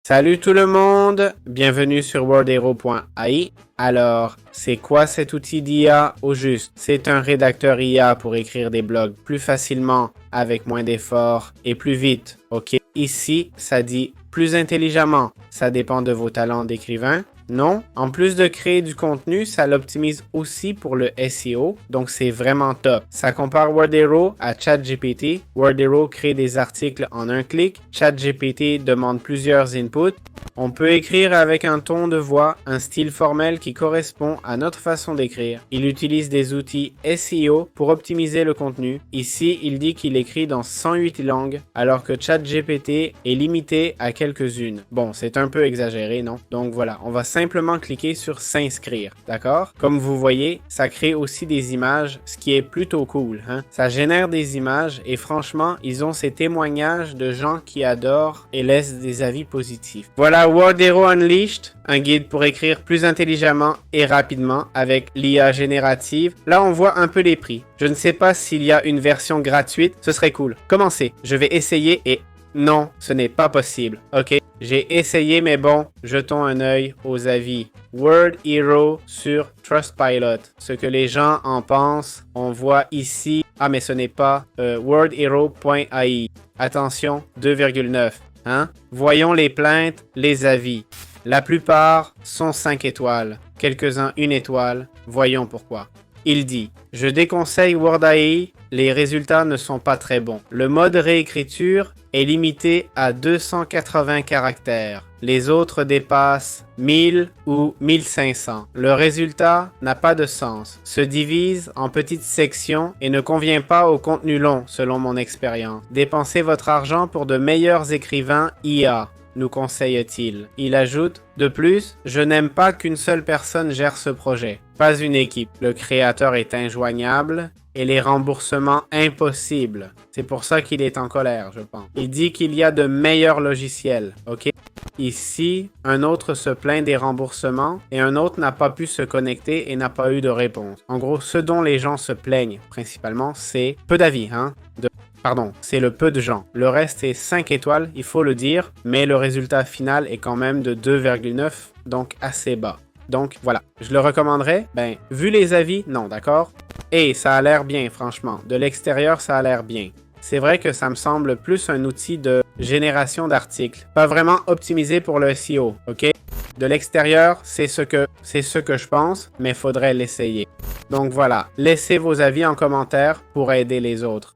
Salut tout le monde, bienvenue sur wordhero.ai. Alors, c'est quoi cet outil d'IA au juste? C'est un rédacteur IA pour écrire des blogs plus facilement, avec moins d'efforts et plus vite, ok? Ici, ça dit plus intelligemment, ça dépend de vos talents d'écrivain. Non, en plus de créer du contenu, ça l'optimise aussi pour le SEO, donc c'est vraiment top. Ça compare Wordhero à ChatGPT. Wordhero crée des articles en un clic. ChatGPT demande plusieurs inputs. On peut écrire avec un ton de voix, un style formel qui correspond à notre façon d'écrire. Il utilise des outils SEO pour optimiser le contenu. Ici, il dit qu'il écrit dans 108 langues, alors que ChatGPT est limité à quelques-unes. Bon, c'est un peu exagéré, non? Donc voilà, on va simplement cliquer sur s'inscrire, d'accord? Comme vous voyez, ça crée aussi des images, ce qui est plutôt cool, hein? Ça génère des images et franchement, ils ont ces témoignages de gens qui adorent et laissent des avis positifs. Voilà Wordhero Unleashed, un guide pour écrire plus intelligemment et rapidement avec l'IA générative. Là, on voit un peu les prix. Je ne sais pas s'il y a une version gratuite, ce serait cool. Commencez, je vais essayer et non, ce n'est pas possible, ok? J'ai essayé, mais bon, jetons un œil aux avis. Wordhero sur Trustpilot. Ce que les gens en pensent, on voit ici. Ah, mais ce n'est pas wordhero.ai. Attention, 2,9. Hein? Voyons les plaintes, les avis. La plupart sont 5 étoiles, quelques-uns 1 étoile. Voyons pourquoi. Il dit « Je déconseille Word.ai, les résultats ne sont pas très bons. Le mode réécriture est limité à 280 caractères. Les autres dépassent 1000 ou 1500. Le résultat n'a pas de sens, se divise en petites sections et ne convient pas au contenu long selon mon expérience. Dépensez votre argent pour de meilleurs écrivains IA. » nous conseille-t-il. Il ajoute « De plus, je n'aime pas qu'une seule personne gère ce projet. Pas une équipe. Le créateur est injoignable et les remboursements impossibles. C'est pour ça qu'il est en colère, je pense. Il dit qu'il y a de meilleurs logiciels, ok? Ici, un autre se plaint des remboursements et un autre n'a pas pu se connecter et n'a pas eu de réponse. En gros, ce dont les gens se plaignent principalement, c'est peu d'avis, hein? Pardon, c'est le peu de gens. Le reste est 5 étoiles, il faut le dire, mais le résultat final est quand même de 2,9, donc assez bas. Donc voilà, je le recommanderais? Ben, vu les avis, non, d'accord? Et ça a l'air bien, franchement. De l'extérieur, ça a l'air bien. C'est vrai que ça me semble plus un outil de génération d'articles, pas vraiment optimisé pour le SEO, ok? De l'extérieur, c'est ce que je pense, mais faudrait l'essayer. Donc voilà, laissez vos avis en commentaire pour aider les autres.